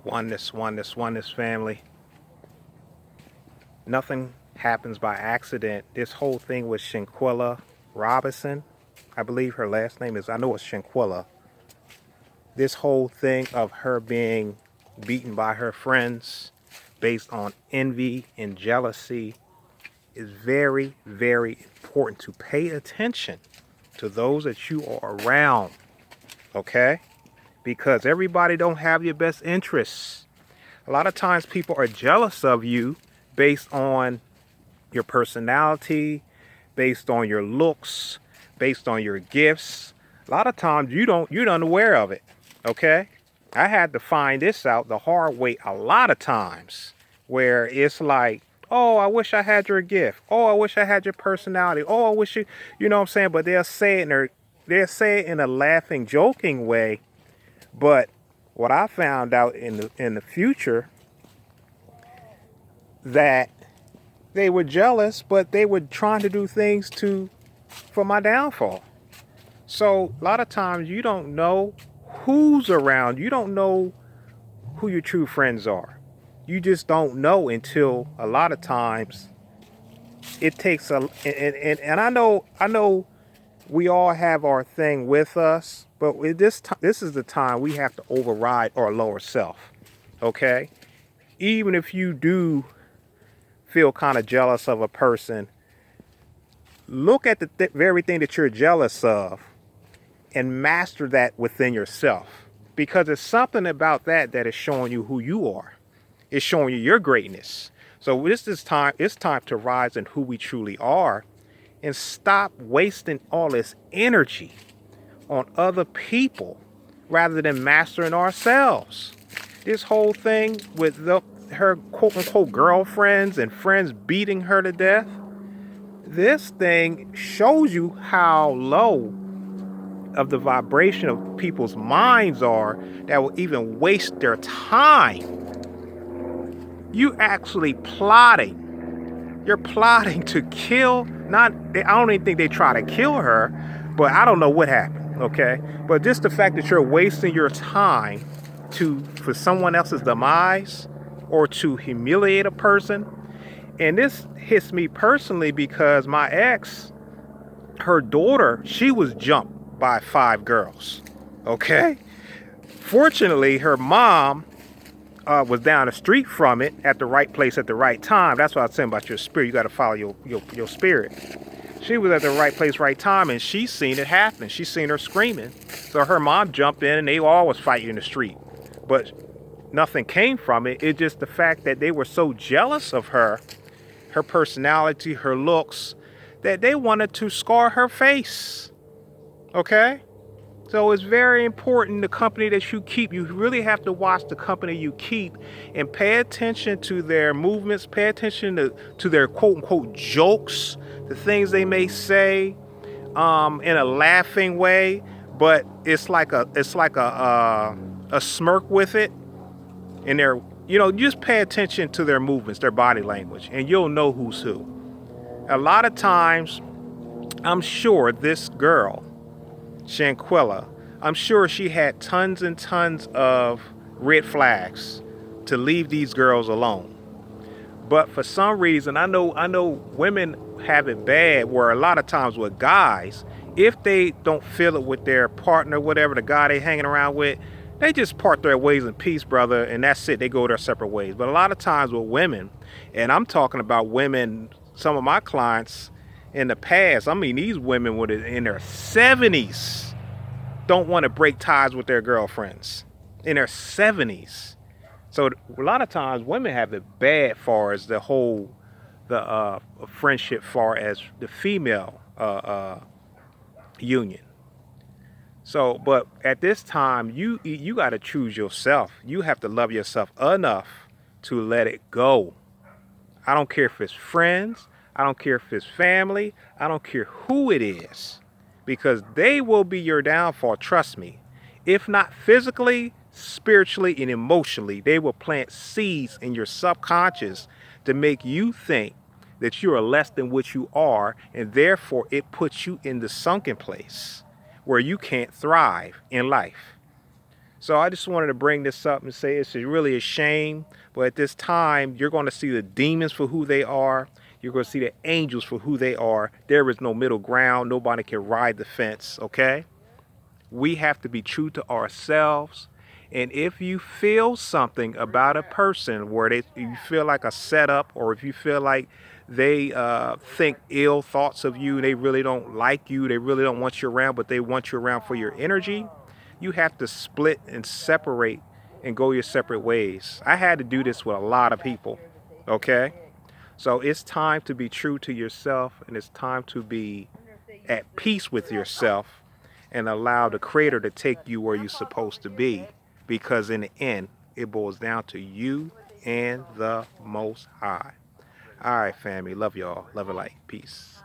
Oneness, family. Nothing happens by accident. This whole thing with Shanquella Robinson, I believe her last name is, I know it's Shanquella. This whole thing of her being beaten by her friends based on envy and jealousy is very, very important to pay attention to those that you are around, okay? Because everybody don't have your best interests. A lot of times people are jealous of you based on your personality, based on your looks, based on your gifts. A lot of times you're unaware of it. Okay? I had to find this out the hard way a lot of times where it's like, oh, I wish I had your gift. Oh, I wish I had your personality. Oh, I wish you know what I'm saying? But they'll say it in a laughing, joking way. But what I found out in the future that they were jealous, but they were trying to do things for my downfall. So a lot of times you don't know who's around. You don't know who your true friends are. You just don't know until a lot of times it takes and I know we all have our thing with us, but with this is the time we have to override our lower self. Okay? Even if you do feel kind of jealous of a person, look at the very thing that you're jealous of and master that within yourself, because it's something about that is showing you who you are. It's showing you your greatness. So it's time to rise in who we truly are and stop wasting all this energy on other people rather than mastering ourselves. This whole thing with her quote unquote girlfriends and friends beating her to death, this thing shows you how low of the vibration of people's minds are that will even waste their time. You actually plotting. You're plotting to kill, I don't even think they try to kill her, but I don't know what happened, okay? But just the fact that you're wasting your time for someone else's demise or to humiliate a person. And this hits me personally because my ex, her daughter, she was jumped by 5 girls, okay? Fortunately, her mom was down the street from it at the right place at the right time. That's what I was saying about your spirit. You got to follow your spirit. She was at the right place, right time, and she seen it happen. She seen her screaming. So her mom jumped in, and they all was fighting in the street. But nothing came from it. It's just the fact that they were so jealous of her personality, her looks, that they wanted to scar her face. Okay? So it's very important the company that you keep. You really have to watch the company you keep and pay attention to their movements, pay attention to their quote unquote jokes, the things they may say in a laughing way, but it's like a smirk with it. And just pay attention to their movements, their body language, and you'll know who's who. A lot of times, I'm sure this girl, Shanquella, I'm sure she had tons and tons of red flags to leave these girls alone. But for some reason, I know women have it bad where a lot of times with guys, if they don't feel it with their partner, whatever, the guy they hanging around with, they just part their ways in peace, brother, and that's it. They go their separate ways. But a lot of times with women, and I'm talking about women, some of my clients in the past, I mean, these women were in their 70s, don't want to break ties with their girlfriends in their 70s. So a lot of times women have it bad far as the friendship far as the female union. So, but at this time, you got to choose yourself. You have to love yourself enough to let it go. I don't care if it's friends. I don't care if it's family. I don't care who it is, because they will be your downfall. Trust me. If not physically, spiritually, and emotionally, they will plant seeds in your subconscious to make you think that you are less than what you are, and therefore it puts you in the sunken place where you can't thrive in life. So I just wanted to bring this up and say it's really a shame. But at this time, you're going to see the demons for who they are. You're going to see the angels for who they are. There is no middle ground. Nobody can ride the fence, okay? We have to be true to ourselves. And if you feel something about a person where you feel like a setup, or if you feel like they think ill thoughts of you, they really don't like you, they really don't want you around, but they want you around for your energy, you have to split and separate and go your separate ways. I had to do this with a lot of people, okay? So it's time to be true to yourself, and it's time to be at peace with yourself and allow the Creator to take you where you're supposed to be. Because in the end, it boils down to you and the Most High. All right, family. Love y'all. Love and light. Peace.